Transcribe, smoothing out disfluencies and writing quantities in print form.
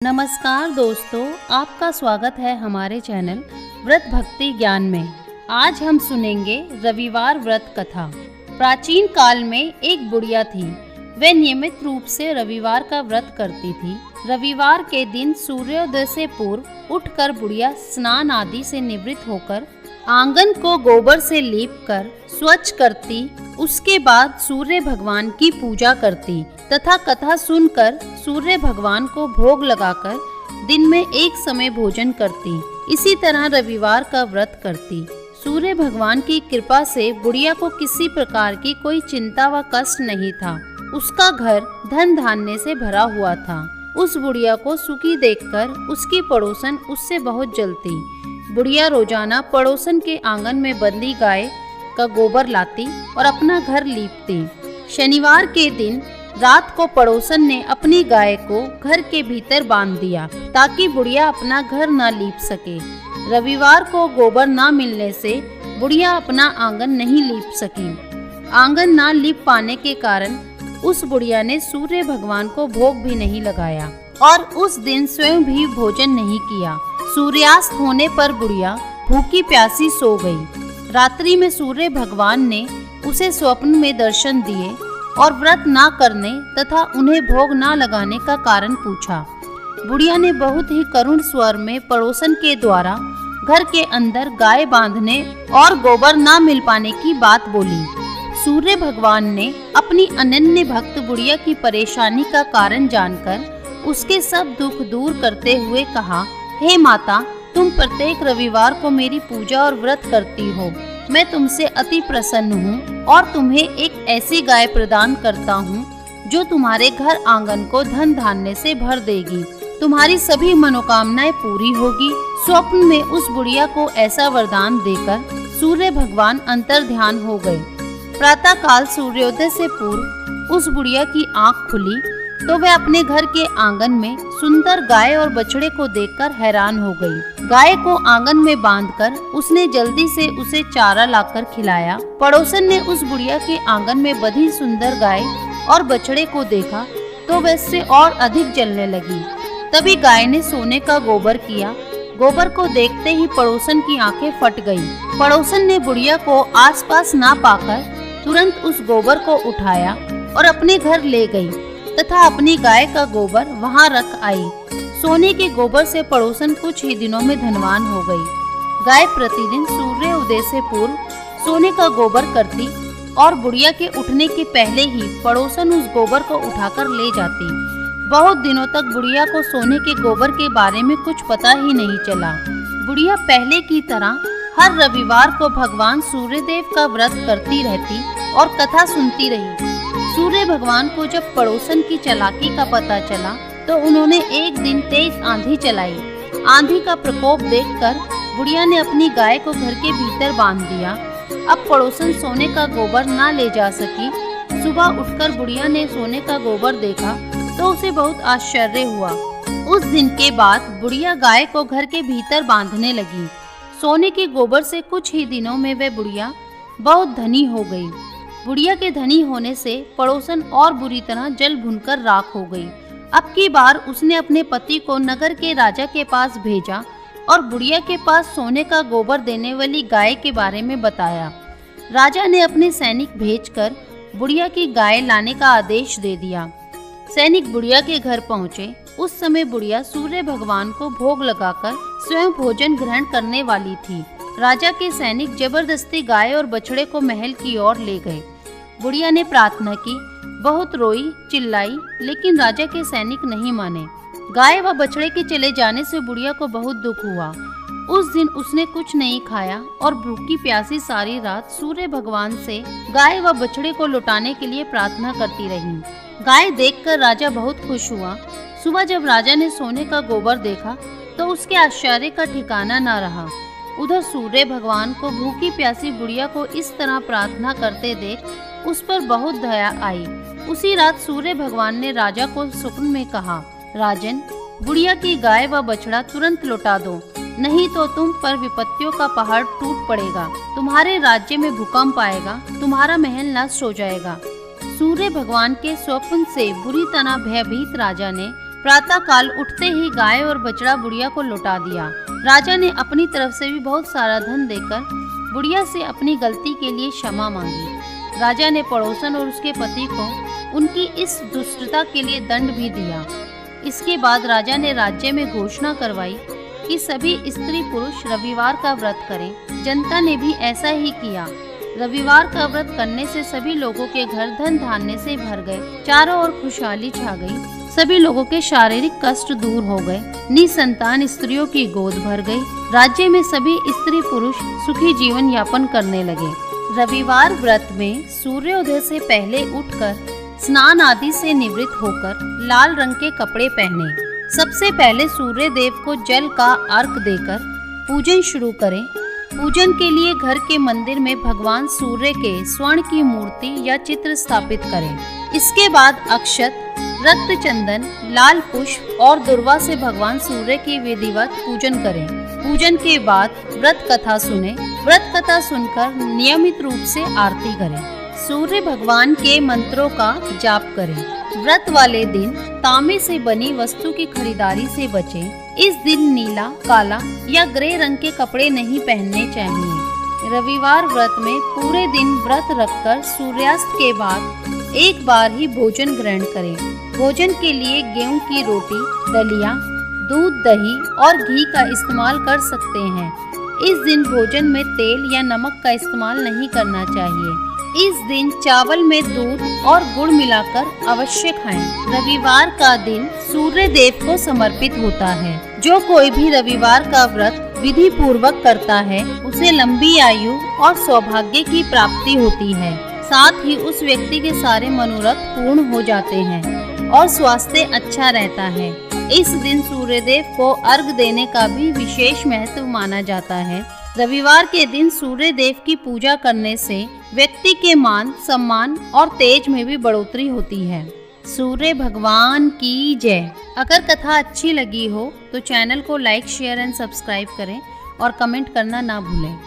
नमस्कार दोस्तों, आपका स्वागत है हमारे चैनल व्रत भक्ति ज्ञान में। आज हम सुनेंगे रविवार व्रत कथा। प्राचीन काल में एक बुढ़िया थी। वह नियमित रूप से रविवार का व्रत करती थी। रविवार के दिन सूर्योदय से पूर्व उठकर बुढ़िया स्नान आदि से निवृत्त होकर आंगन को गोबर से लीपकर स्वच्छ करती। उसके बाद सूर्य भगवान की पूजा करती तथा कथा सुनकर सूर्य भगवान को भोग लगाकर दिन में एक समय भोजन करती। इसी तरह रविवार का व्रत करती। सूर्य भगवान की कृपा से बुढ़िया को किसी प्रकार की कोई चिंता व कष्ट नहीं था। उसका घर धन धान्य से भरा हुआ था। उस बुढ़िया को सुखी देखकर उसकी पड़ोसन उससे बहुत जलती। बुढ़िया रोजाना पड़ोसन के आंगन में बंधी गाय का गोबर लाती और अपना घर लीपती। शनिवार के दिन रात को पड़ोसन ने अपनी गाय को घर के भीतर बांध दिया ताकि बुढ़िया अपना घर न लीप सके। रविवार को गोबर न मिलने से बुढ़िया अपना आंगन नहीं लीप सकी। आंगन न लीप पाने के कारण उस बुढ़िया ने सूर्य भगवान को भोग भी नहीं लगाया और उस दिन स्वयं भी भोजन नहीं किया। सूर्यास्त होने पर बुढ़िया भूखी प्यासी सो गई। रात्रि में सूर्य भगवान ने उसे स्वप्न में दर्शन दिए और व्रत ना करने तथा उन्हें भोग ना लगाने का कारण पूछा। बुढ़िया ने बहुत ही करुण स्वर में पड़ोसन के द्वारा घर के अंदर गाय बांधने और गोबर ना मिल पाने की बात बोली। सूर्य भगवान ने अपनी अनन्य भक्त बुढ़िया की परेशानी का कारण जानकर उसके सब दुख दूर करते हुए कहा, हे माता, तुम प्रत्येक रविवार को मेरी पूजा और व्रत करती हो। मैं तुमसे अति प्रसन्न हूँ और तुम्हें एक ऐसी गाय प्रदान करता हूँ जो तुम्हारे घर आंगन को धन धान्य से भर देगी। तुम्हारी सभी मनोकामनाएं पूरी होगी। स्वप्न में उस बुढ़िया को ऐसा वरदान देकर सूर्य भगवान अंतर ध्यान हो गए। प्रातः काल सूर्योदय से पूर्व उस बुढ़िया की आंख खुली तो वह अपने घर के आंगन में सुंदर गाय और बछड़े को देखकर हैरान हो गई। गाय को आंगन में बांधकर उसने जल्दी से उसे चारा लाकर खिलाया। पड़ोसन ने उस बुढ़िया के आंगन में बंधी सुंदर गाय और बछड़े को देखा तो वह इससे और अधिक जलने लगी। तभी गाय ने सोने का गोबर किया। गोबर को देखते ही पड़ोसन की आंखें फट गईं। पड़ोसन ने बुढ़िया को आसपास ना पाकर तुरंत उस गोबर को उठाया और अपने घर ले गई तथा अपनी गाय का गोबर वहां रख आई। सोने के गोबर से पड़ोसन कुछ ही दिनों में धनवान हो गई। गाय प्रतिदिन सूर्य उदय से पूर्व सोने का गोबर करती और बुढ़िया के उठने के पहले ही पड़ोसन उस गोबर को उठाकर ले जाती। बहुत दिनों तक बुढ़िया को सोने के गोबर के बारे में कुछ पता ही नहीं चला। बुढ़िया पहले की तरह हर रविवार को भगवान सूर्यदेव का व्रत करती रहती और कथा सुनती रही। सूर्य भगवान को जब पड़ोसन की चालाकी का पता चला तो उन्होंने एक दिन तेज आंधी चलाई। आंधी का प्रकोप देखकर बुढ़िया ने अपनी गाय को घर के भीतर बांध दिया। अब पड़ोसन सोने का गोबर ना ले जा सकी। सुबह उठकर बुढ़िया ने सोने का गोबर देखा तो उसे बहुत आश्चर्य हुआ। उस दिन के बाद बुढ़िया गाय को घर के भीतर बांधने लगी। सोने के गोबर से कुछ ही दिनों में वह बुढ़िया बहुत धनी हो गई। बुढ़िया के धनी होने से पड़ोसन और बुरी तरह जल भुनकर राख हो गई। अब की बार उसने अपने पति को नगर के राजा के पास भेजा और बुढ़िया के पास सोने का गोबर देने वाली गाय के बारे में बताया। राजा ने अपने सैनिक भेजकर बुढ़िया की गाय लाने का आदेश दे दिया। सैनिक बुढ़िया के घर पहुँचे। उस समय बुढ़िया सूर्य भगवान को भोग लगाकर स्वयं भोजन ग्रहण करने वाली थी। राजा के सैनिक जबरदस्ती गाय और बछड़े को महल की ओर ले गए। बुढ़िया ने प्रार्थना की, बहुत रोई, चिल्लाई, लेकिन राजा के सैनिक नहीं माने। गाय व बछड़े के चले जाने से बुढ़िया को बहुत दुख हुआ। उस दिन उसने कुछ नहीं खाया और भूखी प्यासी सारी रात सूर्य भगवान से गाय व बछड़े को लौटाने के लिए प्रार्थना करती रही। गाय देखकर राजा बहुत खुश हुआ। सुबह जब राजा ने सोने का गोबर देखा तो उसके आश्चर्य का ठिकाना न रहा। उधर सूर्य भगवान को भूखी प्यासी बुढ़िया को इस तरह प्रार्थना करते देख उस पर बहुत दया आई। उसी रात सूर्य भगवान ने राजा को स्वप्न में कहा, राजन, बुढ़िया की गाय व बछड़ा तुरंत लौटा दो, नहीं तो तुम पर विपत्तियों का पहाड़ टूट पड़ेगा। तुम्हारे राज्य में भूकंप आएगा, तुम्हारा महल नष्ट हो जाएगा। सूर्य भगवान के स्वप्न से बुरी तरह भयभीत राजा ने प्रातः काल उठते ही गाय और बछड़ा बुढ़िया को लौटा दिया। राजा ने अपनी तरफ से भी बहुत सारा धन देकर बुढ़िया से अपनी गलती के लिए क्षमा मांगी। राजा ने पड़ोसन और उसके पति को उनकी इस दुष्टता के लिए दंड भी दिया। इसके बाद राजा ने राज्य में घोषणा करवाई कि सभी स्त्री पुरुष रविवार का व्रत करें। जनता ने भी ऐसा ही किया। रविवार का व्रत करने से सभी लोगों के घर धन धान्य से भर गए, चारों ओर खुशहाली छा गई। सभी लोगों के शारीरिक कष्ट दूर हो गए, निसंतान स्त्रियों की गोद भर गई। राज्य में सभी स्त्री पुरुष सुखी जीवन यापन करने लगे। रविवार व्रत में सूर्योदय से पहले उठकर स्नान आदि से निवृत्त होकर लाल रंग के कपड़े पहने। सबसे पहले सूर्य देव को जल का अर्घ देकर पूजन शुरू करें। पूजन के लिए घर के मंदिर में भगवान सूर्य के स्वर्ण की मूर्ति या चित्र स्थापित करें। इसके बाद अक्षत, रक्त चंदन, लाल पुष्प और दुर्वा से भगवान सूर्य की विधिवत पूजन करें। पूजन के बाद व्रत कथा सुने। व्रत कथा सुनकर नियमित रूप से आरती करें। सूर्य भगवान के मंत्रों का जाप करें। व्रत वाले दिन तांबे से बनी वस्तु की खरीदारी से बचें। इस दिन नीला, काला या ग्रे रंग के कपड़े नहीं पहनने चाहिए। रविवार व्रत में पूरे दिन व्रत रखकर सूर्यास्त के बाद एक बार ही भोजन ग्रहण करें। भोजन के लिए गेहूं की रोटी, दलिया, दूध, दही और घी का इस्तेमाल कर सकते हैं। इस दिन भोजन में तेल या नमक का इस्तेमाल नहीं करना चाहिए। इस दिन चावल में दूध और गुड़ मिलाकर अवश्य खाएं। रविवार का दिन सूर्य देव को समर्पित होता है। जो कोई भी रविवार का व्रत विधि पूर्वक करता है उसे लंबी आयु और सौभाग्य की प्राप्ति होती है। साथ ही उस व्यक्ति के सारे मनोरथ पूर्ण हो जाते हैं और स्वास्थ्य अच्छा रहता है। इस दिन सूर्यदेव को अर्घ देने का भी विशेष महत्व माना जाता है। रविवार के दिन सूर्य देव की पूजा करने से व्यक्ति के मान, सम्मान और तेज में भी बढ़ोतरी होती है। सूर्य भगवान की जय। अगर कथा अच्छी लगी हो तो चैनल को लाइक, शेयर एंड सब्सक्राइब करें और कमेंट करना ना भूलें।